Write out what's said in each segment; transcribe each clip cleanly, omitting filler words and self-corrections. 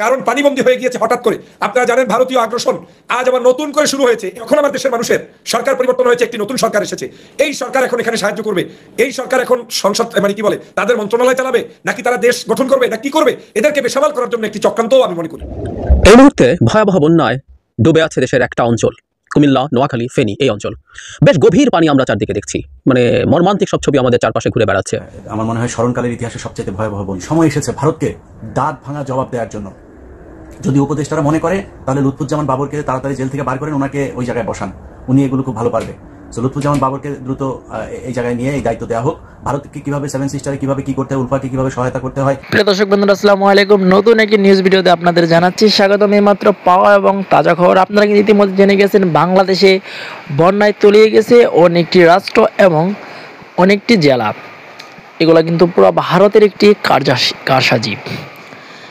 কারণ পানিবন্দী হয়ে গিয়েছে হঠাৎ করে। আপনারা জানেন ভারতীয় আগ্রাসন আজ আবার নতুন করে শুরু হয়েছে। এখন আমার দেশের মানুষের সরকার পরিবর্তন হয়েছে, একটি নতুন সরকার এসেছে। এই সরকার এখন এখানে সাহায্য করবে। এই সরকার এখন সংসদ মানে কি বলে তাদের মন্ত্রণালয় চালাবে, নাকি তারা দেশ গঠন করবে, না কি করবে, এদেরকে বেসামাল করার জন্য একটি চক্রান্ত আমি মনে করি। এই মুহূর্তে ভয়াবহ বন্যায় ডুবে আছে দেশের একটা অঞ্চল, কুমিল্লা, নোয়াখালী, ফেনী। এই অঞ্চল বেশ গভীর পানি আমরা চারদিকে দেখছি, মানে মর্মান্তিক সব ছবি আমাদের চারপাশে ঘুরে বেড়াচ্ছে। আমার মনে হয় স্মরণকালের ইতিহাসে সবচেয়ে ভয়াবহ বন্যা। সময় এসেছে ভারতকে দাঁত ভাঙা জবাব দেওয়ার জন্য। যদি উপদেষ্টারা মনে করে তাহলে লুৎফুজ্জামান বাবরকে তাড়াতাড়ি জেল থেকে বার করেন, ওনাকে ওই জায়গায় বসান, উনি এগুলো খুব ভালো পারবে। তো লুৎফুজ্জামান বাবরকে দ্রুত এই জায়গায় নিয়ে এই দায়িত্ব দেওয়া হোক। ভারতকে কিভাবে সেভেন সিস্টারে কিভাবে কি করতে হয়, উলফাকে কিভাবে সহায়তা করতে হয়। প্রিয় দর্শক বন্ধুরা, আসসালামু আলাইকুম। নতুন একটি নিউজ ভিডিওতে আপনাদের জানাচ্ছি স্বাগতম। এইমাত্র পাওয়া এবং তাজা খবর। আপনারা কিন্তু ইতিমধ্যে জেনে গেছেন বাংলাদেশে বন্যায় তলিয়ে গেছে অনেকটি রাষ্ট্র এবং অনেকটি জেলা। এগুলো কিন্তু পুরো ভারতের একটি কারসাজি।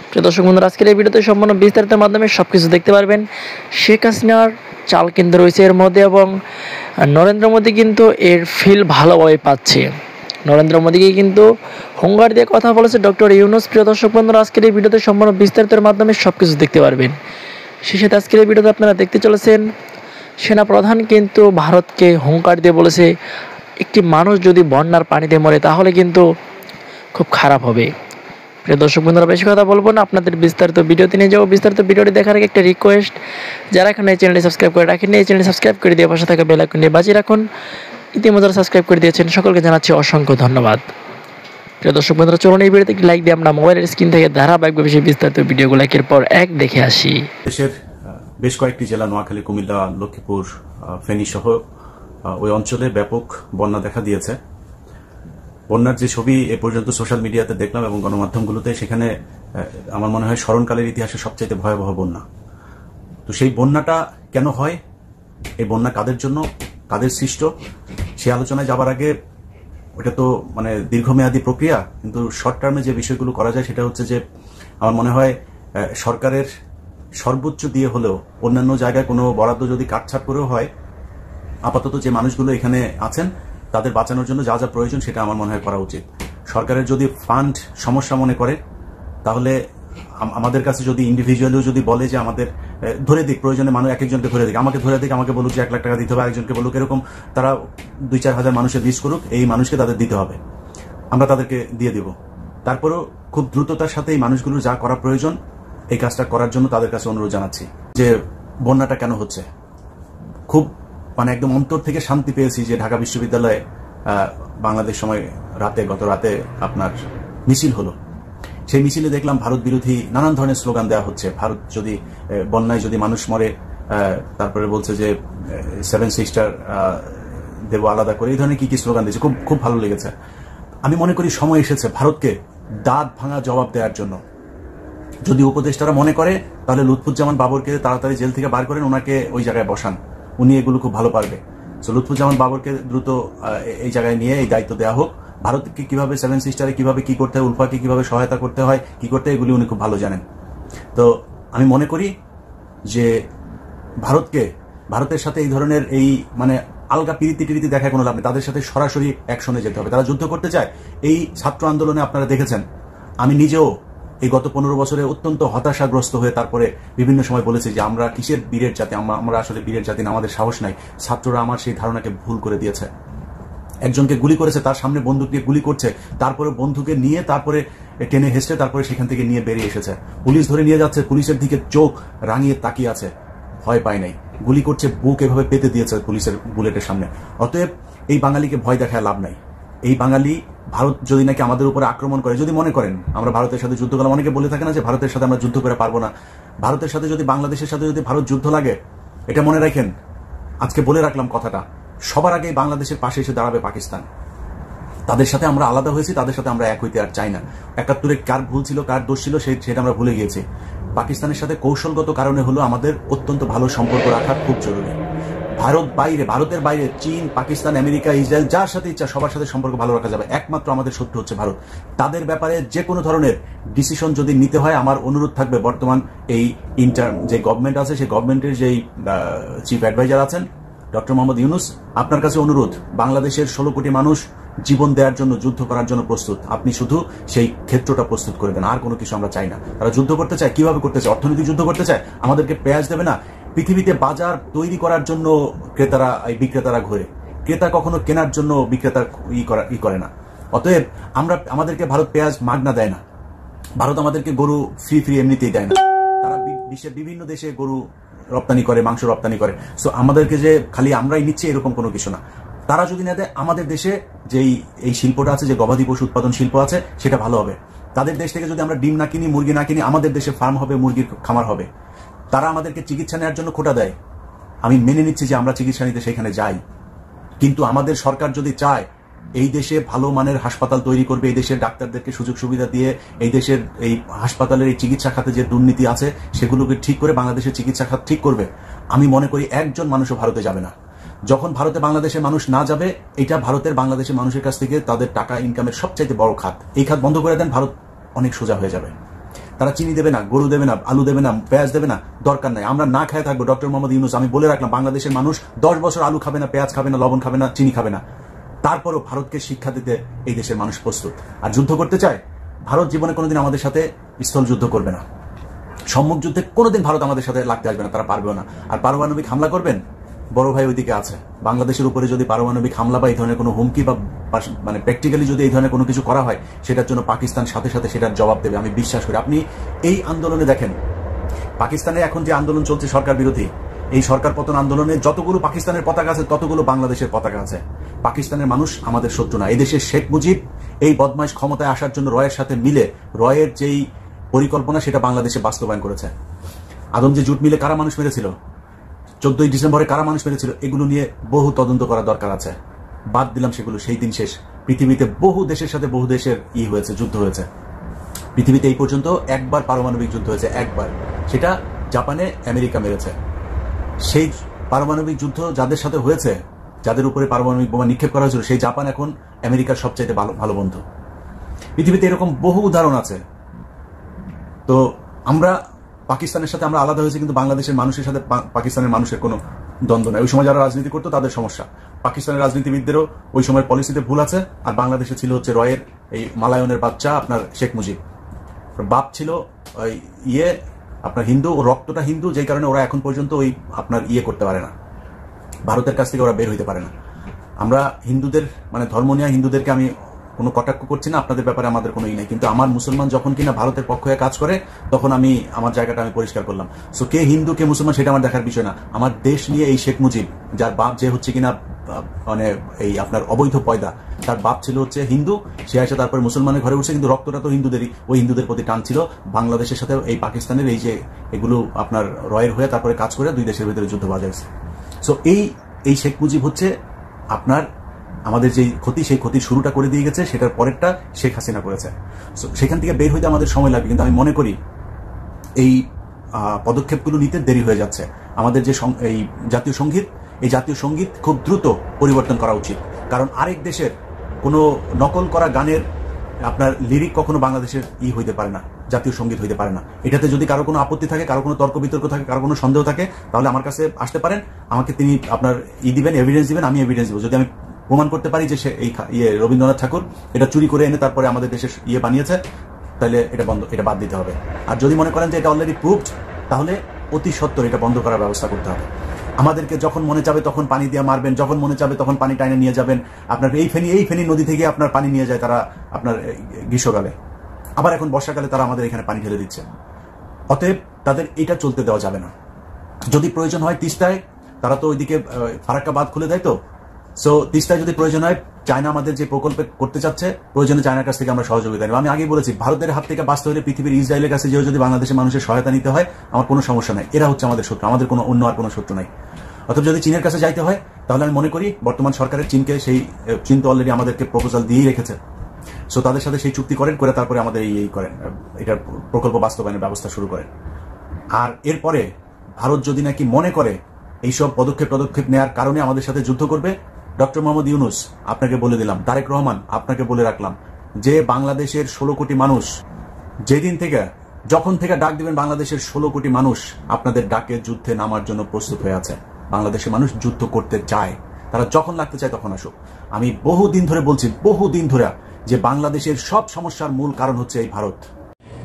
প্রিয় দর্শক বন্ধুরা, আজকের এই ভিডিওতে সম্পূর্ণ বিস্তারিতের মাধ্যমে সবকিছু দেখতে পারবেন। শেখ হাসিনার চাল কিন্তু রয়েছে এর মধ্যে, এবং নরেন্দ্র মোদী কিন্তু এর ফিল ভালোভাবে পাচ্ছে। নরেন্দ্র মোদীকে কিন্তু হুঙ্গার দিয়ে কথা বলেছে ডক্টর ইউনূস। প্রিয় দর্শক বন্ধুরা, আজকের এই ভিডিওতে সম্পূর্ণ বিস্তারিতের মাধ্যমে সবকিছু দেখতে পারবেন। সেই সাথে আজকের এই ভিডিওতে আপনারা দেখতে চলেছেন সেনাপ্রধান কিন্তু ভারতকে হুঙ্কার দিয়ে বলেছে একটি মানুষ যদি বন্যার পানিতে মরে তাহলে কিন্তু খুব খারাপ হবে। প্রিয় দর্শক বন্ধুরা, বেশি কথা বলবো না, আপনাদের বিস্তারিত ভিডিওতে নিয়ে যাবো। বিস্তারিত ভিডিওটি দেখার আগে একটা রিকোয়েস্ট, যারা এখন এই চ্যানেলটি সাবস্ক্রাইব করে রাখেননি, এই চ্যানেলটি সাবস্ক্রাইব করে দিয়ে পাশে থাকা বেল আইকনটি বাজিয়ে রাখুন। ইতিমধ্যে সাবস্ক্রাইব করে দিয়েছেন সকলকে জানাচ্ছি অসংখ্য ধন্যবাদ। প্রিয় দর্শক বন্ধুরা, চলুন এই ভিডিওতে একটি লাইক দিয়ে আমরা মোবাইলের স্ক্রিন থেকে ধারাবাহিকভাবে সেই বিস্তারিত ভিডিওগুলো একের পর এক দেখে আসি। দেশের বেশ কয়েকটি জেলা, নোয়াখালী, কুমিল্লা, লক্ষ্মীপুর, ফেনী সহ ওই অঞ্চলে ব্যাপক বন্যা দেখা দিয়েছে। বন্যার যে ছবি এ পর্যন্ত সোশ্যাল মিডিয়াতে দেখলাম এবং গণমাধ্যমগুলোতে, সেখানে আমার মনে হয় স্মরণকালের ইতিহাসে সবচেয়ে ভয়াবহ বন্যা। তো সেই বন্যাটা কেন হয়, এই বন্যা কাদের জন্য, কাদের সৃষ্ট, সে আলোচনায় যাবার আগে ওটা তো মানে দীর্ঘমেয়াদী প্রক্রিয়া, কিন্তু শর্ট টার্মে যে বিষয়গুলো করা যায় সেটা হচ্ছে যে আমার মনে হয় সরকারের সর্বোচ্চ দিয়ে হলেও অন্যান্য জায়গায় কোনো বরাদ্দ যদি কাটছাট করেও হয়, আপাতত যে মানুষগুলো এখানে আছেন তাদের বাঁচানোর জন্য যা যা প্রয়োজন সেটা আমার মনে হয় করা উচিত। সরকারের যদি ফান্ড সমস্যা মনে করে, তাহলে আমাদের কাছে যদি ইন্ডিভিজুয়ালিও যদি বলে যে আমাদের ধরে দিক, প্রয়োজনে মানুষ এক একজনকে ধরে দিক, আমাকে ধরে দিক, আমাকে বলুক যে 1 লাখ টাকা দিতে হবে, আরেকজনকে বলুক, এরকম তারা 2-4 হাজার মানুষের লিস্ট করুক, এই মানুষকে তাদের দিতে হবে, আমরা তাদেরকে দিয়ে দিব। তারপরেও খুব দ্রুততার সাথে এই মানুষগুলোর যা করা প্রয়োজন এই কাজটা করার জন্য তাদের কাছে অনুরোধ জানাচ্ছি। যে বন্যাটা কেন হচ্ছে, খুব মানে একদম অন্তর থেকে শান্তি পেয়েছি যে ঢাকা বিশ্ববিদ্যালয়ে বাংলাদেশ সময় গত রাতে আপনার মিছিল হলো। সেই মিছিলে দেখলাম ভারত বিরোধী নানান ধরনের স্লোগান দেওয়া হচ্ছে। ভারত যদি বন্যায় যদি মানুষ মরে, তারপরে বলছে যে 7 সিস্টার দেবো আলাদা করে, এই ধরনের কি কি স্লোগান দিয়েছে, খুব খুব ভালো লেগেছে। আমি মনে করি সময় এসেছে ভারতকে দাঁত ভাঙা জবাব দেওয়ার জন্য। যদি উপদেষ্টারা মনে করে তাহলে লুৎফুজ্জামান বাবরকে তাড়াতাড়ি জেল থেকে বার করেন, ওনাকে ওই জায়গায় বসান, উনি এগুলো খুব ভালো পারবে। তো লুৎফুজ্জামান বাবরকে দ্রুত এই জায়গায় নিয়ে এই দায়িত্ব দেওয়া হোক। ভারতকে কিভাবে সেভেন সিস্টারে কিভাবে কি করতে হয়, উলফাকে কিভাবে সহায়তা করতে হয়, কি করতে হয়, এগুলি উনি খুব ভালো জানেন। তো আমি মনে করি যে ভারতের সাথে এই ধরনের এই মানে আলগা পিরিতি দেখায় কোনো লাভ নেই, তাদের সাথে সরাসরি অ্যাকশনে যেতে হবে। তারা যুদ্ধ করতে চায়। এই ছাত্র আন্দোলনে আপনারা দেখেছেন, আমি নিজেও এই গত 15 বছরে অত্যন্ত হতাশাগ্রস্ত হয়ে তারপরে বিভিন্ন সময় বলেছি যে আমরা কিসের বীরের জাতি, আমরা আসলে বীরের জাতি না, আমাদের সাহস নাই। ছাত্ররা আমার সেই ধারণাকে ভুল করে দিয়েছে। একজনকে গুলি করেছে, তার সামনে বন্দুক দিয়ে গুলি করছে, তারপরে বন্ধুকে নিয়ে তারপরে টেনে হেসড়ে তারপরে সেখান থেকে নিয়ে বেরিয়ে এসেছে। পুলিশ ধরে নিয়ে যাচ্ছে, পুলিশের দিকে চোখ রাঙিয়ে তাকিয়ে আছে, ভয় পায় নাই। গুলি করছে, বুক এভাবে পেতে দিয়েছে পুলিশের বুলেটের সামনে। অতএব এই বাঙালিকে ভয় দেখায় লাভ নাই। এই বাঙালি ভারত যদি নাকি আমাদের উপরে আক্রমণ করে, যদি মনে করেন আমরা ভারতের সাথে যুদ্ধ করলাম, অনেকে বলে থাকে না যে ভারতের সাথে আমরা যুদ্ধ করে পারবো না। ভারতের সাথে যদি বাংলাদেশের সাথে যদি ভারত যুদ্ধ লাগে, এটা মনে রাখেন, আজকে বলে রাখলাম কথাটা, সবার আগে বাংলাদেশের পাশে এসে দাঁড়াবে পাকিস্তান। তাদের সাথে আমরা আলাদা হয়েছি, তাদের সাথে আমরা এক হইতে আর চাই না। 71-এ কার ভুল ছিল, কার দোষ ছিল সেটা আমরা ভুলে গিয়েছি। পাকিস্তানের সাথে কৌশলগত কারণে হলো আমাদের অত্যন্ত ভালো সম্পর্ক রাখা খুব জরুরি। ভারতের বাইরে চীন, পাকিস্তান, আমেরিকা, ইসরায়েল, যার সাথে ইচ্ছা সবার সাথে সম্পর্ক ভালো রাখা যাবে। একমাত্র আমাদের শত্রু হচ্ছে ভারত। তাদের ব্যাপারে যে কোনো ধরনের ডিসিশন যদি নিতে হয়, আমার অনুরোধ থাকবে বর্তমান এই ইন্টার্ম যে গভর্নমেন্ট আছে, সেই গভর্নমেন্টের যেই চিফ অ্যাডভাইজার আছেন ডক্টর মোহাম্মদ ইউনূস, আপনার কাছে অনুরোধ, বাংলাদেশের 16 কোটি মানুষ জীবন দেওয়ার জন্য, যুদ্ধ করার জন্য প্রস্তুত। আপনি শুধু সেই ক্ষেত্রটা প্রস্তুত করে দেন, আর কোনো কিছু আমরা চাই না। তারা যুদ্ধ করতে চায়, কিভাবে করতে চায়? অর্থনৈতিক যুদ্ধ করতে চায়, আমাদেরকে পেঁয়াজ দেবে না। পৃথিবীতে বাজার তৈরি করার জন্য বিক্রেতারা ঘোরে, ক্রেতা কখনো কেনার জন্য বিক্রেতা ই করে না। অতএব আমাদেরকে ভারত পেঁয়াজ মাগনা দেয় না, ভারত আমাদেরকে গরু ফ্রি এমনিতেই দেয় না। তারা বিশ্বের বিভিন্ন দেশে গরু রপ্তানি করে, মাংস রপ্তানি করে। সো আমাদেরকে যে খালি আমরাই নিচ্ছি এরকম কোনো কিছু না। তারা যদি না দেয়, আমাদের দেশে যেই এই শিল্পটা আছে, যে গবাদি পশু উৎপাদন শিল্প আছে, সেটা ভালো হবে। তাদের দেশ থেকে যদি আমরা ডিম না কিনি, মুরগি না কিনি, আমাদের দেশে ফার্ম হবে, মুরগির খামার হবে। তারা আমাদেরকে চিকিৎসা নেওয়ার জন্য কোটা দেয়, আমি মেনে নিচ্ছি যে আমরা চিকিৎসা নিতে সেখানে যাই। কিন্তু আমাদের সরকার যদি চায় এই দেশে ভালো মানের হাসপাতাল তৈরি করবে, এই দেশের ডাক্তারদেরকে সুযোগ সুবিধা দিয়ে এই দেশের এই হাসপাতালের এই চিকিৎসা খাতে যে দুর্নীতি আছে সেগুলোকে ঠিক করে বাংলাদেশের চিকিৎসা খাত ঠিক করবে, আমি মনে করি একজন মানুষও ভারতে যাবে না। যখন ভারতে বাংলাদেশের মানুষ না যাবে, এটা ভারতের বাংলাদেশের মানুষের কাছ থেকে তাদের টাকা ইনকামের সবচাইতে বড় খাত। এই খাত বন্ধ করে দেন, ভারত অনেক সোজা হয়ে যাবে। তারা চিনি দেবে না, গরু দেবে না, আলু দেবে না, পেঁয়াজ দেবে না, দরকার নাই। আমরা না খেয়ে থাকবো। ডক্টর মোহাম্মদ ইউনূস, আমি বলে রাখলাম, বাংলাদেশের মানুষ 10 বছর আলু খাবে না, পেঁয়াজ খাবে না, লবণ খাবে না, চিনি খাবে না। তারপরও ভারতকে শিক্ষা দিতে এই দেশের মানুষ প্রস্তুত। আর যুদ্ধ করতে চায়, ভারত জীবনে কোনোদিন আমাদের সাথে স্থল যুদ্ধ করবে না। সম্মুখ যুদ্ধে কোনোদিন ভারত আমাদের সাথে লাগতে আসবে না, তারা পারবেও না। আর পারমাণবিক হামলা করবেন, বড় ভাই ওইদিকে আছে। বাংলাদেশের উপরে যদি পারমাণবিক হামলা বা এই ধরনের কোনো হুমকি বা মানে প্র্যাকটিক্যালি যদি এই ধরনের কোনো কিছু করা হয়, সেটার জন্য পাকিস্তান সাথে সাথে সেটার জবাব দেবে, আমি বিশ্বাস করি। আপনি এই আন্দোলনে দেখেন, পাকিস্তানে এখন যে আন্দোলন চলছে সরকার বিরোধী, এই সরকার পতন আন্দোলনে যতগুলো পাকিস্তানের পতাকা আছে ততগুলো বাংলাদেশের পতাকা আছে। পাকিস্তানের মানুষ আমাদের শত্রু না। এই দেশের শেখ মুজিব এই বদমাইশ ক্ষমতায় আসার জন্য রয়ের সাথে মিলে রয়ের যেই পরিকল্পনা সেটা বাংলাদেশে বাস্তবায়ন করেছে। আদম যে জুট মিলে কারা মানুষ মেরেছিল, 14ই ডিসেম্বরে কারা মানুষ মেরেছিল, এগুলো নিয়ে বহু তদন্ত করা দরকার আছে। বাদ দিলাম সেগুলো, সেই দিন শেষ। পৃথিবীতে বহু দেশের সাথে বহু দেশের হয়েছে, যুদ্ধ হয়েছে। পৃথিবীতে এই পর্যন্ত একবার পারমাণবিক যুদ্ধ হয়েছে, একবার, সেটা জাপানে আমেরিকা মেরেছে। সেই পারমাণবিক যুদ্ধ যাদের সাথে হয়েছে, যাদের উপরে পারমাণবিক বোমা নিক্ষেপ করা হয়েছিল, সেই জাপান এখন আমেরিকার সবচাইতে ভালো বন্ধু। পৃথিবীতে এরকম বহু উদাহরণ আছে। তো আমরা পাকিস্তানের সাথে আমরা আলাদা হয়েছে, কিন্তু বাংলাদেশের মানুষের সাথে পাকিস্তানের মানুষের কোনো দ্বন্দ্ব নাই। ওই সময় যারা রাজনীতি করতো তাদের সমস্যা, পাকিস্তানের রাজনীতিবিদদেরও ওই সময় পলিসিতে ভুল আছে। আর বাংলাদেশে ছিল হচ্ছে রয়ের এই মালায়নের বাচ্চা আপনার শেখ মুজিব, বাপ ছিল ওই আপনার হিন্দু, ও রক্তটা হিন্দু, যেই কারণে ওরা এখন পর্যন্ত ওই আপনার করতে পারে না, ভারতের কাছ থেকে ওরা বের হইতে পারে না। আমরা হিন্দুদের মানে ধর্ম নিয়ে হিন্দুদেরকে আমি কোনো কটাক্ষ করছি না, আপনাদের ব্যাপারে আমাদের কোনো নাই। কিন্তু আমার মুসলমান যখন কিনা ভারতের পক্ষ হয়ে কাজ করে, তখন আমি আমার জায়গাটা আমি পরিষ্কার করলাম। সো কে হিন্দু কে মুসলমান সেটা আমার দেখার বিষয় না। আমার দেশ নিয়ে এই শেখ মুজিব, যার বাপ যে হচ্ছে কিনা মানে এই আপনার অবৈধ পয়দা, তার বাপ ছিল হচ্ছে হিন্দু, সে এসে তারপরে মুসলমানের ঘরে উঠছে, কিন্তু রক্তটা তো হিন্দুদেরই। ওই হিন্দুদের প্রতি টান ছিল। বাংলাদেশের সাথে এই পাকিস্তানের এই যে এগুলো আপনার রয়ের হয়ে তারপরে কাজ করে দুই দেশের ভিতরে যুদ্ধ বাজাইছে। সো এই শেখ মুজিব হচ্ছে আপনার আমাদের যে ক্ষতি, সেই ক্ষতির শুরুটা করে দিয়ে গেছে, সেটার পরেরটা শেখ হাসিনা করেছে। সেখান থেকে বের হইতে আমাদের সময় লাগবে, কিন্তু আমি মনে করি এই পদক্ষেপগুলো নিতে দেরি হয়ে যাচ্ছে। আমাদের যে এই জাতীয় সঙ্গীত, এই জাতীয় সঙ্গীত খুব দ্রুত পরিবর্তন করা উচিত। কারণ আরেক দেশের কোনো নকল করা গানের আপনার লিরিক কখনো বাংলাদেশের হইতে পারে না, জাতীয় সঙ্গীত হইতে পারে না। এটাতে যদি কারো কোনো আপত্তি থাকে, কারো কোনো তর্ক বিতর্ক থাকে, কারো কোনো সন্দেহ থাকে, তাহলে আমার কাছে আসতে পারেন, আমাকে তিনি আপনার দিবেন, এভিডেন্স দিবেন, আমি এভিডেন্স দিব। যদি আমি প্রমাণ করতে পারি যে সে এই রবীন্দ্রনাথ ঠাকুর এটা চুরি করে এনে তারপরে আমাদের দেশের বানিয়েছে, তাহলে এটা বাদ দিতে হবে। আর যদি মনে করেন যে এটা অলরেডি প্রুভড, তাহলে অতি সত্বর এটা বন্ধ করার ব্যবস্থা করতে হবে। আমাদেরকে যখন মনে চাবে তখন পানি দিয়ে মারবেন, যখন মনে চাবে তখন পানি টাইনে নিয়ে যাবেন। আপনার এই ফেনী নদী থেকে আপনার পানি নিয়ে যায় তারা আপনার গ্রীষ্মকালে, আবার এখন বর্ষাকালে তারা আমাদের এখানে পানি ঢেলে দিচ্ছে। অতএব তাদের এটা চলতে দেওয়া যাবে না। যদি প্রয়োজন হয় তিস্তায়, তারা তো ওইদিকে ফারাক্কা বাঁধ খুলে দেয়, তো সো তিস্তায় যদি প্রয়োজন হয়, চায়না আমাদের যে প্রকল্পে করতে চাচ্ছে, প্রয়োজনে চায়নার কাছ থেকে আমরা সহযোগিতা নেব। আমি আগেই বলেছি, ভারতের হাত থেকে বাঁচতে হলে পৃথিবীর ইসরায়েলের কাছে যেও যদি বাংলাদেশের মানুষের সহায়তা নিতে হয়, আমার কোনো সমস্যা নাই। এরা হচ্ছে আমাদের শত্রু, আমাদের কোনো অন্য আর কোনো শত্রু নাই। অথবা যদি চীনের কাছে যাইতে হয়, তাহলে আমি মনে করি বর্তমান সরকারের চীন তো অলরেডি আমাদেরকে প্রপোজাল দিয়েই রেখেছে। সো তাদের সাথে সেই চুক্তি করে তারপরে আমাদের এই করেন, এটার প্রকল্প বাস্তবায়নের ব্যবস্থা শুরু করেন। আর এরপরে ভারত যদি নাকি মনে করে এইসব পদক্ষেপ নেওয়ার কারণে আমাদের সাথে যুদ্ধ করবে, ডক্টর মোহাম্মদ ইউনূস আপনাকে বলে দিলাম, তারেক রহমান আপনাকে বলে রাখলাম, যে বাংলাদেশের 16 কোটি মানুষ যখন থেকে ডাক দিবেন, বাংলাদেশের 16 কোটি মানুষ আপনাদের ডাকে যুদ্ধে নামার জন্য প্রস্তুত হয়ে আছে। বাংলাদেশের মানুষ যুদ্ধ করতে চায়। তারা যখন লাগতে চায় তখন আসুক। আমি বহুদিন ধরে বলছি, বহুদিন ধরে, যে বাংলাদেশের সব সমস্যার মূল কারণ হচ্ছে এই ভারত।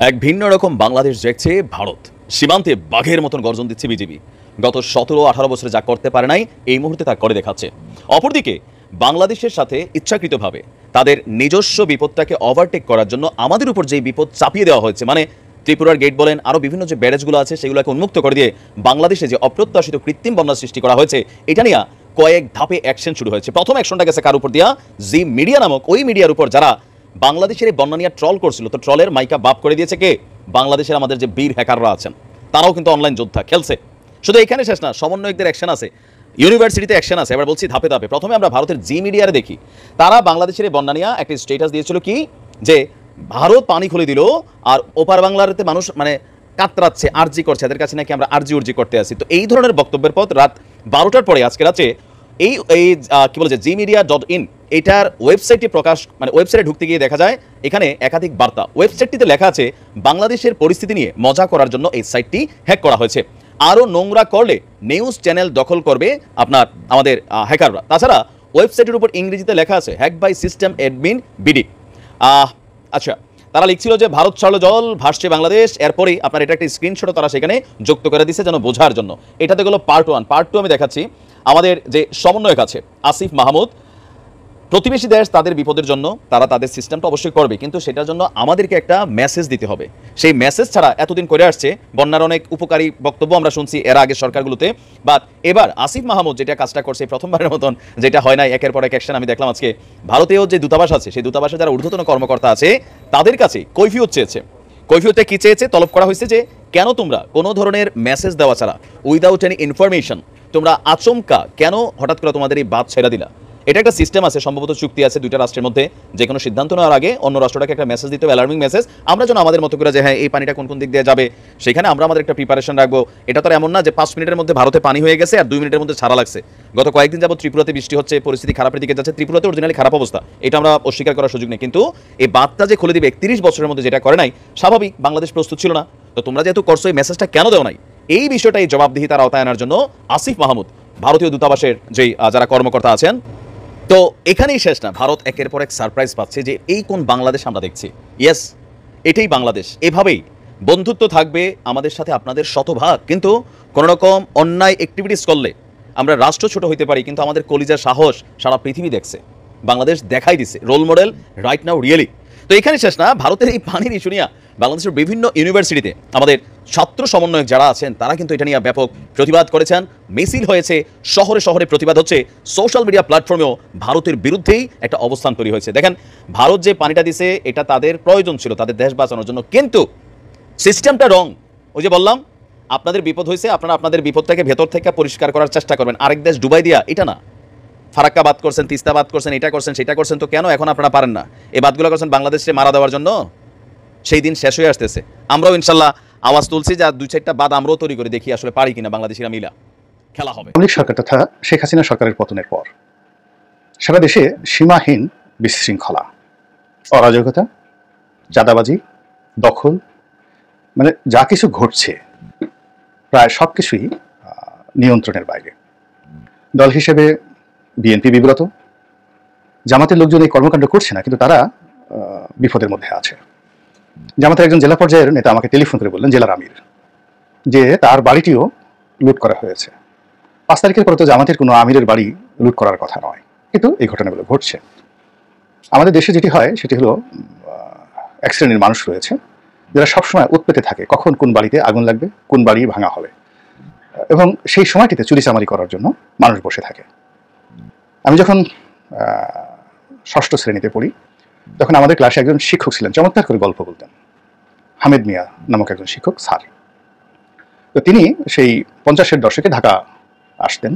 এক ভিন্ন রকম বাংলাদেশ দেখছে ভারত। সীমান্তে বাঘের মতন গর্জন দিচ্ছে বিজেপি। গত 17-18 বছরে যা করতে পারে নাই, এই মুহূর্তে তা করে দেখাচ্ছে। অপরদিকে বাংলাদেশের সাথে ইচ্ছাকৃতভাবে তাদের নিজস্ব বিপদটাকে ওভারটেক করার জন্য আমাদের উপর যে বিপদ চাপিয়ে দেওয়া হয়েছে, মানে ত্রিপুরার গেট বলেন, আরও বিভিন্ন যে ব্যারেজগুলো আছে সেগুলোকে উন্মুক্ত করে দিয়ে বাংলাদেশে যে অপ্রত্যাশিত কৃত্রিম বন্যা সৃষ্টি করা হয়েছে, এটা নিয়ে কয়েক ধাপে অ্যাকশন শুরু হয়েছে। প্রথম অ্যাকশনটা গেছে কার উপর দিয়া? জি মিডিয়া নামক ওই মিডিয়ার উপর, যারা বাংলাদেশের এই বন্যা নিয়ে ট্রল করছিল। তো ট্রলের মাইকা বাপ করে দিয়েছে কে? বাংলাদেশের আমাদের যে বীর হ্যাকাররা আছেন, তারাও কিন্তু অনলাইন যোদ্ধা খেলছে। শুধু এখানে শেষ না, সমন্বয়কদের অ্যাকশন আছে, ইউনিভার্সিটিতে অ্যাকশন আছে। এবার বলছি ধাপে ধাপে। প্রথমে আমরা ভারতের জি মিডিয়ারে দেখি, তারা বাংলাদেশের এই বন্যা নিয়ে একটা স্ট্যাটাস দিয়েছিল কি, যে ভারত পানি খুলে দিল আর ওপার বাংলাতে মানুষ মানে কাতরাচ্ছে, আরজি করছে, এদের কাছে নাকি আমরা আরজি উর্জি করতে আসি। তো এই ধরনের বক্তব্যের পর রাত 12টার পরে আজকে রাতে এই কি বলে যে gmedia.in এটার ওয়েবসাইটে প্রকাশ, মানে ওয়েবসাইটে ঢুকতে গিয়ে দেখা যায় এখানে একাধিক বার্তা। ওয়েবসাইটটিতে লেখা আছে বাংলাদেশের পরিস্থিতি নিয়ে মজা করার জন্য এই সাইটটি হ্যাক করা হয়েছে। আরও নোংরা করলে নিউজ চ্যানেল দখল করবে আমাদের হ্যাকাররা। তাছাড়া ওয়েবসাইটের উপর ইংরেজিতে লেখা আছে hack by system admin BD. আচ্ছা, তারা লিখছিল যে ভারত ছাড়লো জল, ভাসছে বাংলাদেশ। এরপরেই আপনার এটা একটা স্ক্রিনশটও তারা সেখানে যুক্ত করে দিচ্ছে যেন বোঝার জন্য। এটাতে গেলো পার্ট 1। পার্ট 2 আমি দেখাচ্ছি। আমাদের যে সমন্বয়ক আছে আসিফ মাহমুদ, প্রতিবেশী দেশ তাদের বিপদের জন্য তারা তাদের সিস্টেমটা অবশ্যই করবে, কিন্তু সেটার জন্য আমাদেরকে একটা মেসেজ দিতে হবে। সেই মেসেজ ছাড়া এতদিন করে আসছে বন্যার অনেক উপকারী বক্তব্য আমরা শুনছি এর আগে সরকারগুলোতে, বাট এবার আসিফ মাহমুদ যেটা কাজটা করছে প্রথমবারের মতন, যেটা হয় নাই, একের পর এক অ্যাকশন আমি দেখলাম আজকে। ভারতীয় যে দূতাবাস আছে, সেই দূতাবাসে যারা ঊর্ধ্বতন কর্মকর্তা আছে তাদের কাছে কৈফিয়ত চেয়েছে। কৈফিয়তে কি চেয়েছে? তলব করা হয়েছে যে কেন তোমরা কোনো ধরনের মেসেজ দেওয়া ছাড়া, উইদাউট এনি ইনফরমেশন, তোমরা আচমকা কেন হঠাৎ করে তোমাদের এই বাদ ছেড়ে দিলা? এটা একটা সিস্টেম আছে, সম্ভবত চুক্তি আছে দুইটা রাষ্ট্রের মধ্যে, যে কোনো সিদ্ধান্ত নেওয়ার আগে অন্য রাষ্ট্রটাকে একটা মেসেজ দিতে হবে, অ্যালার্মিং মেসেজ। আমরা যেন আমাদের মতো করে যে হ্যাঁ এই পানিটা কোন কোন দিক দিয়ে যাবে, সেখানে আমরা আমাদের একটা প্রিপারেশন রাখবো। এটা তো এমন না যে 5 মিনিটের মধ্যে ভারতে পানি হয়ে গেছে আর 2 মিনিটের মধ্যে ছাড়া লাগছে। গত কয়েকদিন যাবত ত্রিপুরাতে বৃষ্টি হচ্ছে, পরিস্থিতি খারাপের দিকে যাচ্ছে। ত্রিপুরাতে অরিজিনালি খারাপ অবস্থা, এটা আমরা অস্বীকার করার সুযোগ নেই, কিন্তু এই বাদটা যে খুলে দিবে 31 বছরের মধ্যে, যেটা করে নাই, স্বাভাবিক বাংলাদেশ প্রস্তুত ছিল না। তো তোমরা যেহেতু করছো, এই মেসেজটা কেন দেও নাই? এই বিষয়টাই জবাবদিহিতার আওতায় আনার জন্য আসিফ মাহমুদ, ভারতীয় দূতাবাসের যেই যারা কর্মকর্তা আছেন। তো এখানেই শেষ না, ভারত একের পর এক সারপ্রাইজ পাচ্ছে যে এই কোন বাংলাদেশ আমরা দেখছি। ইয়েস, এটাই বাংলাদেশ। এভাবেই বন্ধুত্ব থাকবে আমাদের সাথে আপনাদের শতভাগ, কিন্তু কোনো রকম অন্যায় অ্যাক্টিভিটিস করলে আমরা রাষ্ট্র ছোট হইতে পারি, কিন্তু আমাদের কলিজার সাহস সারা পৃথিবী দেখছে, বাংলাদেশ দেখাই দিছে, role model right now really. তো এখানে শেষ না, ভারতের এই পানির ইস্যু নিয়ে বাংলাদেশের বিভিন্ন ইউনিভার্সিটিতে আমাদের ছাত্র সমন্বয়ক যারা আছেন তারা কিন্তু এটা নিয়ে ব্যাপক প্রতিবাদ করেছেন, মিছিল হয়েছে, শহরে শহরে প্রতিবাদ হচ্ছে, সোশ্যাল মিডিয়া প্ল্যাটফর্মেও ভারতের বিরুদ্ধেই একটা অবস্থান তৈরি হয়েছে। দেখেন, ভারত যে পানিটা দিছে এটা তাদের প্রয়োজন ছিল, তাদের দেশ বাঁচানোর জন্য, কিন্তু সিস্টেমটা রং। ওই যে বললাম, আপনাদের বিপদ হয়েছে, আপনারা আপনাদের বিপদটাকে ভেতর থেকে পরিষ্কার করার চেষ্টা করবেন, আরেক দেশ ডুবাই দিয়া, এটা না। ফারাক্কা বাদ করছেন, তিস্তা বাদ করছেন, এটা করছেন, সেটা করছেন, তো কেন এখন আপনারা পারেন না? এই বাদগুলো করছেন বাংলাদেশে মারা দেওয়ার জন্য। সেই দিন শেষ হয়ে আসতেছে, আমরাও ইনশাল্লাহ আওয়াজ তুলছি, যা 2-4টা বাদ আমরাও তৈরি করে দেখি আসলে পারি কিনা বাংলাদেশিরা মিলা খেলা হবে। আওয়ামী লীগ সরকার তথা শেখ হাসিনা সরকারের পতনের পর সারা দেশে সীমাহীন বিশৃঙ্খলা, অরাজকতা, চাঁদাবাজি, দখল, মানে যা কিছু ঘটছে প্রায় সব কিছুই নিয়ন্ত্রণের বাইরে। দল হিসেবে বিএনপি বিব্রত, জামাতের লোকজন এই কর্মকাণ্ড করছে না, কিন্তু তারা বিপদের মধ্যে আছে। জামাতের একজন জেলা পর্যায়ের নেতা আমাকে টেলিফোন করে বললেন, জেলার আমির, যে তার বাড়িটিও লুট করা হয়েছে। 5 তারিখের পরে তো জামাতের কোনো আমিরের বাড়ি লুট করার কথা নয়, কিন্তু এই ঘটনাগুলো ঘটছে। আমাদের দেশে যেটি হয় সেটি হলো, এক শ্রেণীর মানুষ রয়েছে যারা সবসময় উৎপেতে থাকে, কখন কোন বাড়িতে আগুন লাগবে, কোন বাড়ি ভাঙা হবে, এবং সেই সময়টিতে চুরিচামারি করার জন্য মানুষ বসে থাকে। আমি যখন 6ষ্ঠ শ্রেণীতে পড়ি, তখন আমাদের ক্লাসে একজন শিক্ষক ছিলেন, চমৎকার করে গল্প বলতেন, হামিদ মিয়া নামক একজন শিক্ষক স্যার। তো তিনি সেই 50-এর দশকে ঢাকা আসতেন,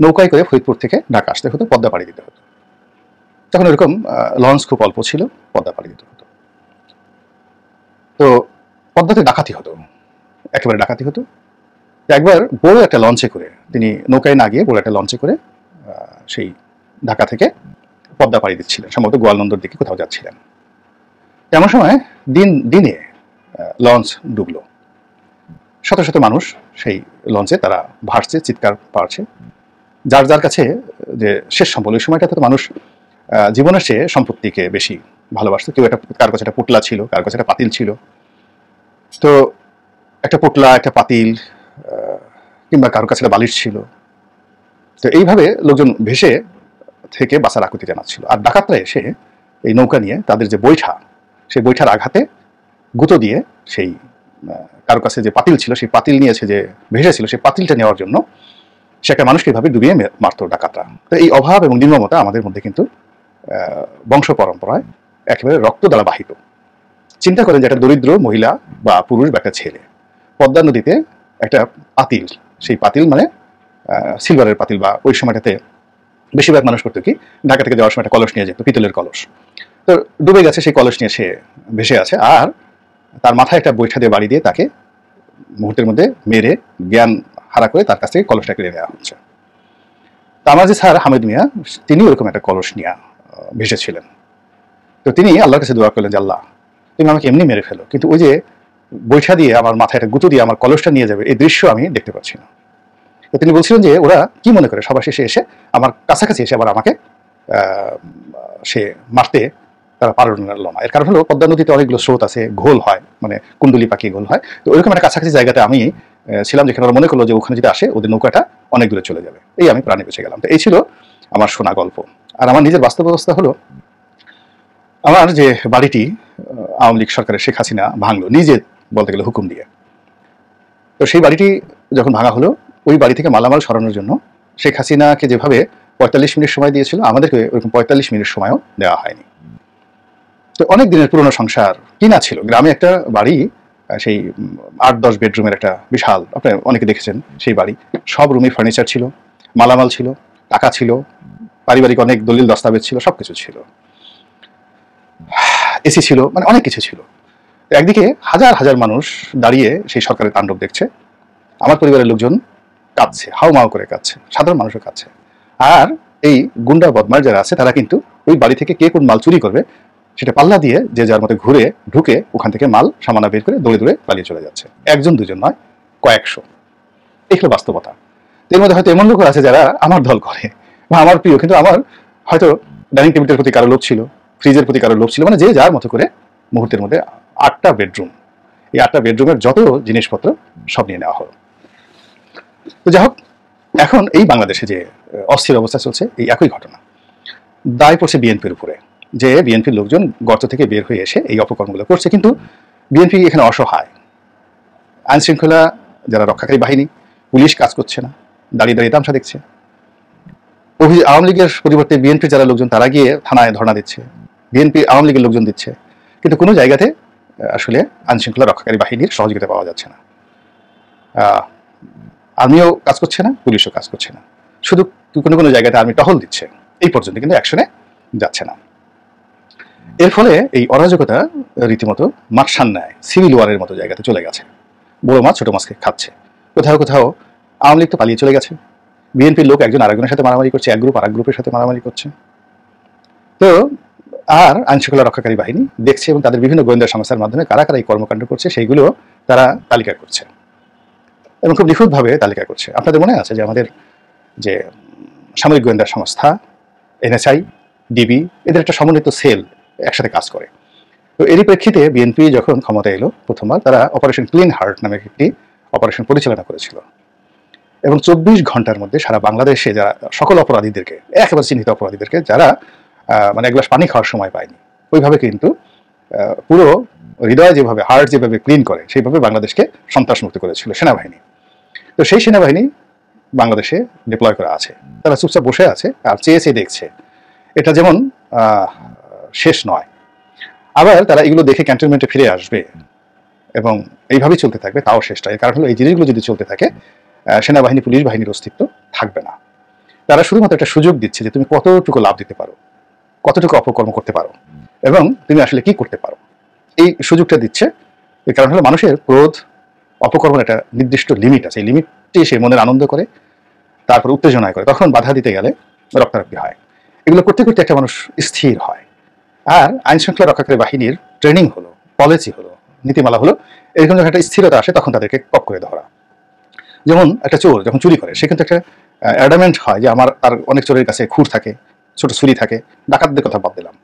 নৌকায় করে ফরিদপুর থেকে ঢাকা আসতে হতো, পদ্মা পাড়ি দিতে হতো। তখন এরকম লঞ্চ খুব অল্প ছিল, পদ্মা পাড়ি দিতে হতো। তো পদ্মাতে ডাকাতি হতো, একেবারে ডাকাতি হতো। একবার বড় একটা লঞ্চে করে, তিনি নৌকায় না গিয়ে বড় একটা লঞ্চে করে সেই ঢাকা থেকে পদ্মা পাড়ি দিচ্ছিলেন, সম্ভবত গোয়ালন্দর দিকে কোথাও যাচ্ছিলেন। এমন সময় দিনে লঞ্চ ডুবলো, শত শত মানুষ সেই লঞ্চে তারা ভাসছে, চিৎকার পারছে। যার যার কাছে যে শেষ সম্বল, ওই সময়টাতে তো মানুষ জীবনের চেয়ে সম্পত্তিকে বেশি ভালোবাসতো। কেউ একটা, কার কাছে একটা পুটলা ছিল, কার কাছে একটা পাতিল ছিল। তো একটা পুটলা, একটা পাতিল, কিংবা কারোর কাছে একটা বালিশ ছিল। তো এইভাবে লোকজন ভেসে থেকে বাঁচার আকুতি জানাচ্ছিল। আর ডাকাতরা এসে এই নৌকা নিয়ে তাদের যে বৈঠা, সেই বৈঠার আঘাতে গুঁতো দিয়ে সেই কারোর কাছে যে পাতিল ছিল, সেই পাতিল নিয়েছে যে ভেসেছিল, সেই পাতিলটা নেওয়ার জন্য সে একটা মানুষকে এভাবে ডুবিয়ে মারতো ডাকাতরা। তো এই অভাব এবং নির্মমতা আমাদের মধ্যে কিন্তু বংশ পরম্পরায় একেবারে রক্ত দ্বারা বাহিত। চিন্তা করেন যে একটা দরিদ্র মহিলা বা পুরুষ বা একটা ছেলে পদ্মা নদীতে একটা পাতিল, সেই পাতিল মানে সিলভারের পাতিল, বা ওই সময়টাতে বেশিরভাগ মানুষ করতো কি, ঢাকা থেকে যাওয়ার সময় একটা কলস নিয়ে যেত, পিতলের কলস। তো ডুবে গেছে, সেই কলস নিয়ে সে ভেসে আছে, আর তার মাথায় একটা বৈঠা দিয়ে বাড়ি দিয়ে তাকে মুহূর্তের মধ্যে মেরে জ্ঞান হারা করে তার কাছ থেকে কলসটা কেড়ে নেওয়া হচ্ছে। তো আমার যে স্যার হামিদ মিয়া, তিনি ওরকম একটা কলস নিয়ে ভেসেছিলেন। তো তিনি আল্লাহর কাছে দোয়া করলেন যে আল্লাহ, তুমি আমাকে এমনি মেরে ফেলো, কিন্তু ওই যে বৈঠা দিয়ে আমার মাথায় একটা গুঁতো দিয়ে আমার কলসটা নিয়ে যাবে, এই দৃশ্য আমি দেখতে পাচ্ছি না। তো তিনি বলছিলেন যে ওরা কি মনে করে সবার শেষে এসে আমার কাছাকাছি এসে আবার আমাকে সে মারতে তারা পারল না। এর কারণ হলো পদ্মা নদীতে অনেকগুলো স্রোত আছে, ঘোল হয়, মানে কুণ্ডলি পাখি ঘোল হয়। তো ওইরকম একটা কাছাকাছি জায়গাতে আমি ছিলাম, যেখানে ওরা মনে করলো যে ওখানে যদি আসে ওদের নৌকাটা অনেক দূরে চলে যাবে। এই আমি প্রাণে বেঁচে গেলাম। তো এই ছিল আমার শোনা গল্প। আর আমার নিজের বাস্তব অবস্থা হলো, আমার যে বাড়িটি আওয়ামী লীগ সরকারের শেখ হাসিনা ভাঙলো নিজে, বলতে গেলে হুকুম দিয়ে। তো সেই বাড়িটি যখন ভাঙা হলো, ওই বাড়ি থেকে মালামাল সরানোর জন্য শেখ হাসিনাকে যেভাবে ৪৫ মিনিট সময় দিয়েছিল, আমাদেরকে ওরকম ৪৫ মিনিট সময়ও দেওয়া হয়নি। তো অনেক দিনের পুরনো সংসার কিনা ছিল। গ্রামে একটা বাড়ি, সেই ৮-১০ বেডরুমের একটা বিশাল, আপনারা অনেকে দেখেছেন সেই বাড়ি। সব রুমে ফার্নিচার ছিল, মালামাল ছিল, টাকা ছিল, পারিবারিক অনেক দলিল দস্তাবেজ ছিল, সবকিছু ছিল, এসি ছিল, মানে অনেক কিছু ছিল। একদিকে হাজার হাজার মানুষ দাঁড়িয়ে সেই সরকারের তাণ্ডব দেখছে, আমার পরিবারের লোকজন কাঁদছে, হাউমাউ করে কাঁদছে, সাধারণ মানুষও কাঁদছে। আর এই গুন্ডা বদমাশ যারা আছে তারা কিন্তু ওই বাড়ি থেকে কে কোন মাল চুরি করবে সেটা পাল্লা দিয়ে যে যার মতো ঘুরে ঢুকে ওখান থেকে মাল সামানা বের করে দৌড়ে দৌড়ে পালিয়ে চলে যাচ্ছে। একজন দুজন নয়, কয়েকশো। এই হলো বাস্তবতা। এর মধ্যে হয়তো এমন লোক আছে যারা আমার দল করে বা আমার প্রিয়, কিন্তু আমার হয়তো ডাইনিং টেবিলের প্রতি কারো লোভ ছিল, ফ্রিজের প্রতি কারো লোভ ছিল, মানে যে যার মতো করে মুহূর্তের মধ্যে ৮টা বেডরুম, এই ৮টা বেডরুমের যত জিনিসপত্র সব নিয়ে নেওয়া হলো। তো যাই হোক, এখন এই বাংলাদেশে যে অস্থির অবস্থা চলছে, এই একই ঘটনা দায় পড়ছে বিএনপির উপরে, যে বিএনপির লোকজন গর্ত থেকে বের হয়ে এসে এই অপকর্মগুলো করছে। কিন্তু বিএনপি এখানে অসহায়, আইন শৃঙ্খলা যারা রক্ষাকারী বাহিনী, পুলিশ কাজ করছে না, দাঁড়িয়ে দাঁড়িয়ে তামসা দেখছে। আওয়ামী লীগের পরিবর্তে বিএনপির যারা লোকজন তারা গিয়ে থানায় ধর্ণা দিচ্ছে, বিএনপি আওয়ামী লীগের লোকজন দিচ্ছে, কিন্তু কোনো জায়গাতে আসলে আইন শৃঙ্খলা রক্ষাকারী বাহিনীর সহযোগিতা পাওয়া যাচ্ছে না। আর্মিও কাজ করছে না, পুলিশও কাজ করছে না, শুধু কোনো কোনো জায়গাতে আর্মি টহল দিচ্ছে, এই পর্যন্ত কিন্তু অ্যাকশনে যাচ্ছে না। এর ফলে এই অরাজকতা রীতিমতো মাকসান নেয়, সিভিল ওয়ারের মতো জায়গাতে চলে গেছে। বড় মাছ ছোট মাছকে খাচ্ছে। কোথাও কোথাও আওয়ামী লীগ তো পালিয়ে চলে গেছে, বিএনপির লোক একজন আরেকজনের সাথে মারামারি করছে, এক গ্রুপ আরেক গ্রুপের সাথে মারামারি করছে। তো আর আইনশৃঙ্খলা রক্ষাকারী বাহিনী দেখছে এবং তাদের বিভিন্ন গোয়েন্দা সংস্থার মাধ্যমে কারা কারা এই কর্মকাণ্ড করছে সেইগুলো তারা তালিকা করছে এবং খুব নিখুঁতভাবে তালিকা করছে। আপনাদের মনে আছে যে আমাদের যে সামরিক গোয়েন্দা সংস্থা এনএসআই, ডিবি, এদের একটা সমন্বিত সেল একসাথে কাজ করে। তো এরই প্রেক্ষিতে বিএনপি যখন ক্ষমতা এলো প্রথমবার, তারা অপারেশন ক্লিন হার্ট নামে একটি অপারেশন পরিচালনা করেছিল এবং ২৪ ঘন্টার মধ্যে সারা বাংলাদেশে যারা সকল অপরাধীদেরকে, একেবারে চিহ্নিত অপরাধীদেরকে, যারা মানে এক গ্লাস পানি খাওয়ার সময় পায়নি, ওইভাবে কিন্তু পুরো হৃদয় যেভাবে, হার্ট যেভাবে ক্লিন করে, সেইভাবে বাংলাদেশকে সন্ত্রাসমুক্ত করেছিল সেনাবাহিনী। তো সেই সেনাবাহিনী বাংলাদেশে ডিপ্লয় করা আছে, তারা চুপচাপ বসে আছে আর চেয়ে চেয়ে দেখছে। এটা যেমন শেষ নয়, আবার তারা এগুলো দেখে ক্যান্টনমেন্টে ফিরে আসবে এবং এইভাবেই চলতে থাকবে, তাও শেষ নয়। কারণ হলো এই জিনিসগুলো যদি চলতে থাকে, সেনাবাহিনী পুলিশ বাহিনীর অস্তিত্ব থাকবে না। তারা শুধুমাত্র একটা সুযোগ দিচ্ছে যে তুমি কতটুকু লাভ দিতে পারো, কতটুকু অপকর্ম করতে পারো এবং তুমি আসলে কি করতে পারো, এই সুযোগটা দিচ্ছে। এর কারণ হলো মানুষের ক্রোধ, অপকর্মের একটা নির্দিষ্ট লিমিট আছে, এই লিমিটটি সে মনের আনন্দ করে, তারপর উত্তেজনায় করে, তখন বাধা দিতে গেলে রক্তারক্তি হয়। এগুলো করতে করতে একটা মানুষ স্থির হয়। আর আইন শৃঙ্খলা রক্ষাকারী বাহিনীর ট্রেনিং হলো, পলিসি হলো, নীতিমালা হলো, এরকম যখন একটা স্থিরতা আসে তখন তাদেরকে কক করে ধরা। যেমন একটা চোর যখন চুরি করে, সে কিন্তু একটা অ্যাডামেন্ট হয় যে তার অনেক চোরের কাছে খুর থাকে, ছোট ছুরি থাকে, ডাকাতদের কথা বাদ দিলাম,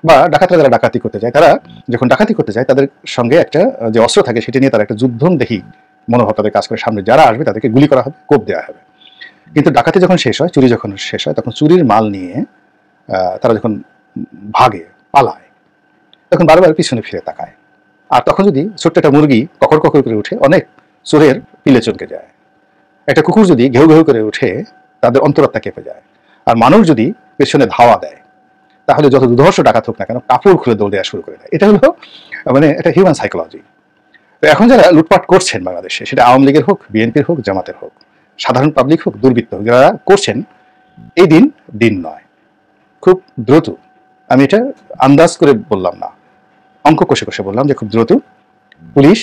বা ডাকাতরা যারা ডাকাতি করতে যায়, তারা যখন ডাকাতি করতে যায় তাদের সঙ্গে একটা যে অস্ত্র থাকে সেটা নিয়ে তারা একটা যুদ্ধম দেখি মনোভাব তাদের কাজ করে, সামনে যারা আসবে তাদেরকে গুলি করা হবে, কোপ দেওয়া হবে। কিন্তু ডাকাতি যখন শেষ হয়, চুরি যখন শেষ হয়, তখন চুরির মাল নিয়ে তারা যখন ভাগে, পালায়, তখন বারবার পিছনে ফিরে তাকায়। আর তখন যদি ছোট্ট একটা মুরগি ককর ককর করে উঠে, অনেক চোরের পিলে চমকে যায়। একটা কুকুর যদি ঘেউ ঘেউ করে উঠে, তাদের অন্তরাত্মা কেঁপে যায়। আর মানুষ যদি পেছনে ধাওয়া দেয়, তাহলে যত দুর্ধর্ষ ডাকাত হোক না কেন, কাপড় খুলে দৌড় দেওয়া শুরু করে দেয়। এটা হলো মানে একটা হিউম্যান সাইকোলজি। তো এখন যারা লুটপাট করছেন বাংলাদেশে, সেটা আওয়ামী লীগের হোক, বিএনপির হোক, জামাতের হোক, সাধারণ পাবলিক হোক, দুর্বৃত্ত হোক, যারা করছেন, এই দিন নয়, খুব দ্রুত, আমি এটা আন্দাজ করে বললাম না, অঙ্ক কষে কষে বললাম যে খুব দ্রুত পুলিশ,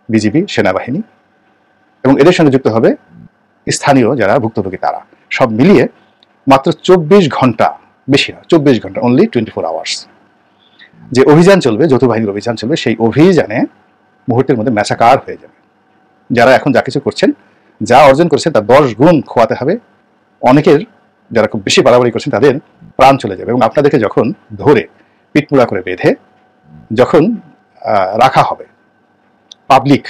বিজিবি, সেনাবাহিনী এবং এদের সঙ্গে যুক্ত হবে স্থানীয় যারা ভুক্তভোগী, তারা সব মিলিয়ে মাত্র 24 ঘন্টা, বেশি না, 24 ঘন্টা, অনলি 24 আওয়ার্স যে অভিযান চলবে, যৌথ বাহিনীর অভিযান চলবে, সেই অভিযানে মুহূর্তের মধ্যে ম্যাসাকার হয়ে যাবে। যারা এখন যা কিছু করছেন, যা অর্জন করছেন, তার 10 গুণ খোয়াতে হবে। অনেকের যারা খুব বেশি বাড়াবাড়ি করছেন, তাদের প্রাণ চলে যাবে। এবং আপনাদেরকে যখন ধরে পিটমুড়া করে বেঁধে যখন রাখা হবে পাবলিক,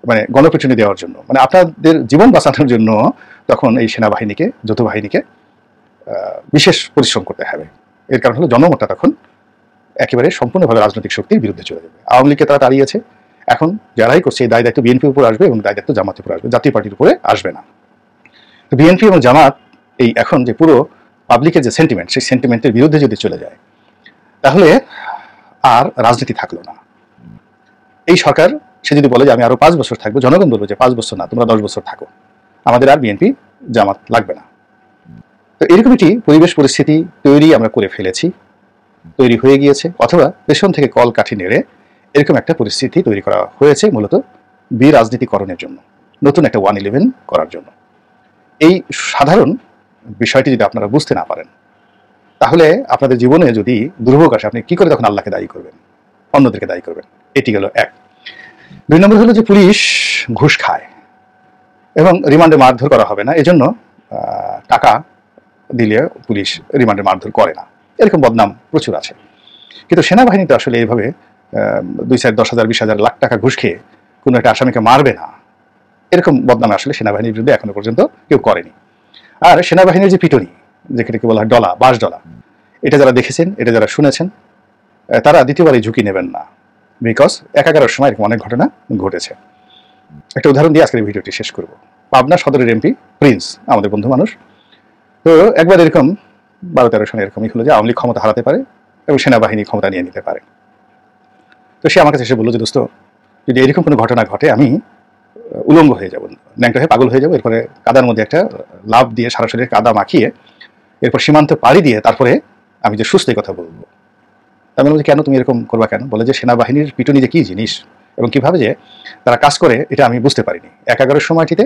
মানে গণপিটুনি দেওয়ার জন্য, মানে আপনাদের জীবন বাঁচানোর জন্য, তখন এই সেনাবাহিনীকে, যৌথ বাহিনীকে বিশেষ পরিশ্রম করতে হবে। এর কারণ হলো জনমতটা তখন একেবারে সম্পূর্ণভাবে রাজনৈতিক শক্তির বিরুদ্ধে চলে যাবে। আওয়ামী লীগকে তারা তাড়িয়েছে, এখন যারাই করছে এই দায় দায়িত্ব বিএনপির উপর আসবে এবং দায় দায়িত্ব জামাতের উপর আসবে, জাতীয় পার্টির উপরে আসবে না। তো বিএনপি এবং জামাত এই এখন যে পুরো পাবলিকের যে সেন্টিমেন্ট, সেই সেন্টিমেন্টের বিরুদ্ধে যদি চলে যায়, তাহলে আর রাজনীতি থাকলো না। এই সরকার, সে যদি বলে যে আমি আরো 5 বছর থাকবো, জনগণ বলবো যে 5 বছর না, তোমরা 10 বছর থাকো, আমাদের আর বিএনপি জামাত লাগবে না। তো এরকম একটি পরিবেশ পরিস্থিতি তৈরি আমরা করে ফেলেছি, তৈরি হয়ে গিয়েছে, অথবা পেছন থেকে কল কাঠি নেড়ে এরকম একটা পরিস্থিতি তৈরি করা হয়েছে মূলত বিরাজনীতিকরণের জন্য, নতুন একটা 111 করার জন্য। এই সাধারণ বিষয়টি যদি আপনারা বুঝতে না পারেন, তাহলে আপনাদের জীবনে যদি দুর্ভোগ আসে, আপনি কি করে তখন আল্লাহকে দায়ী করবেন, অন্যদেরকে দায়ী করবেন? এটি গেল এক। 2 নম্বর হলো যে পুলিশ ঘুষ খায় এবং রিমান্ডে মারধর করা হবে না, এজন্য টাকা দিলে পুলিশ রিমান্ডে মারধর করে না, এরকম বদনাম প্রচুর আছে। কিন্তু সেনাবাহিনীতে আসলে এইভাবে 2-4, 10,000, 20,000, লাখ টাকা ঘুষ খেয়ে কোনো একটা আসামিকে মারবে না, এরকম বদনাম আসলে সেনাবাহিনীর বিরুদ্ধে এখনো পর্যন্ত কেউ করেনি। আর সেনাবাহিনীর যে পিটুনি, যেটাকে বলা হয় ডলা, 22 ডলা, এটা যারা দেখেছেন, এটা যারা শুনেছেন, তারা দ্বিতীয়বার এই ঝুঁকি নেবেন না, বিকজ 11-11 সময় এরকম অনেক ঘটনা ঘটেছে। একটা উদাহরণ দিয়ে আজকের ভিডিওটি শেষ করব। পাবনা সদরের এমপি প্রিন্স, আমাদের বন্ধু মানুষ, তো একবার এরকম 12-13 সনে এরকমই হলো যে আওয়ামী লীগ ক্ষমতা হারাতে পারে এবং সেনাবাহিনী ক্ষমতা নিয়ে নিতে পারে। তো সে আমার কাছে এসে বললো যে দোস্ত, যদি এরকম কোনো ঘটনা ঘটে, আমি উলঙ্গ হয়ে যাবো, ন্যাংটা হয়ে পাগল হয়ে যাবো, এরপরে কাদার মধ্যে একটা লাভ দিয়ে সারা শরীরে কাদা মাখিয়ে এরপর সীমান্ত পাড়ি দিয়ে তারপরে আমি যে সুস্থ কথা বলবো। আমি বলছি কেন তুমি এরকম করবা কেন? বলে যে সেনাবাহিনীর পিটুনি যে কি জিনিস এবং কিভাবে যে তারা কাজ করে এটা আমি বুঝতে পারিনি। 11-11 সময়টিতে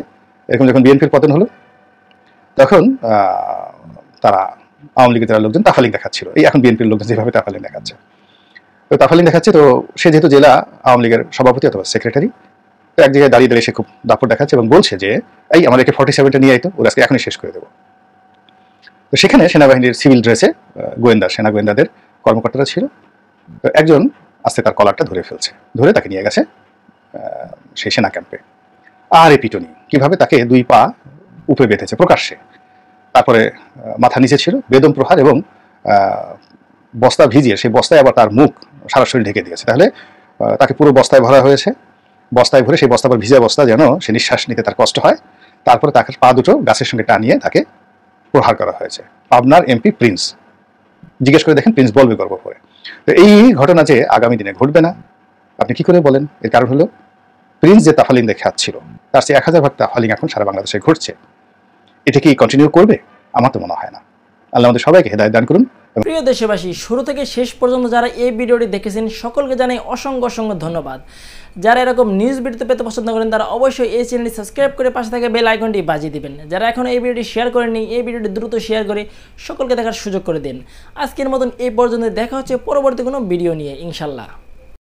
এরকম যখন বিএনপির পতন হলো, তখন তারা আওয়ামী লীগের যারা লোকজন তাফালিং দেখাচ্ছিল, এই এখন বিএনপির লোকজন যেভাবে তাফালিং দেখাচ্ছে, তো তাফালিং দেখাচ্ছে। তো সে যেহেতু জেলা আওয়ামী লীগের সভাপতি অথবা সেক্রেটারি, তো এক জায়গায় দাঁড়িয়ে দাঁড়িয়ে সে খুব দাপট দেখাচ্ছে এবং বলছে যে এই আমার একে 47টা নিয়ে আইতো, ওরা আজকে এখনই শেষ করে দেবো। তো সেখানে সেনাবাহিনীর সিভিল ড্রেসে গোয়েন্দা, সেনা গোয়েন্দাদের কর্মকর্তারা ছিল। তো একজন আস্তে তার কলারটা ধরে ফেলছে, ধরে তাকে নিয়ে গেছে সেই সেনা ক্যাম্পে। আর এই পিটুনি কিভাবে তাকে 2 পা উপরে বেঁধেছে প্রকাশ্যে, তারপরে মাথা নিচে ছিল, বেদম প্রহার, এবং বস্তা ভিজিয়ে সেই বস্তায় আবার তার মুখ সারা শরীর ঢেকে দিয়েছে। তাহলে তাকে পুরো বস্তায় ভরা হয়েছে, বস্তায় ভরে সেই বস্তা আবার ভিজা বস্তা, যেন সে নিঃশ্বাস নিতে তার কষ্ট হয়। তারপরে তাকে পা দুটো গাছের সঙ্গে টানিয়ে তাকে প্রহার করা হয়েছে। পাবনার এমপি প্রিন্স, জিজ্ঞেস করে দেখেন, প্রিন্স বলবে গর্ব করে। তো এই ঘটনা যে আগামী দিনে ঘটবে না, আপনি কি করে বলেন? এর কারণ হলো প্রিন্স যে তাফালিং দেখাচ্ছিল, তার চেয়ে 1000 ভাগ তাফালিং এখন সারা বাংলাদেশে ঘটছে। এটা কি কন্টিনিউ করবে? আমার তো মনে হয় না। আল্লাহ আমাদের সবাইকে হেদায়েত দান করুন। প্রিয় দেশবাসী, শুরু থেকে শেষ পর্যন্ত যারা এই ভিডিওটি দেখেছেন সকলকে জানাই অসংখ্য অসংখ্য ধন্যবাদ। যারা এরকম নিউজ ভিডিও পেতে পছন্দ করেন তারা অবশ্যই এই চ্যানেলটি সাবস্ক্রাইব করে পাশে থাকা বেল আইকনটি বাজিয়ে দিবেন। যারা এখন এই ভিডিওটি শেয়ার করেননি, এই ভিডিওটি দ্রুত শেয়ার করে সকলকে দেখার সুযোগ করে দিন। আজকের মতন এই পর্যন্ত, দেখা হচ্ছে পরবর্তী কোনো ভিডিও নিয়ে ইনশাল্লাহ।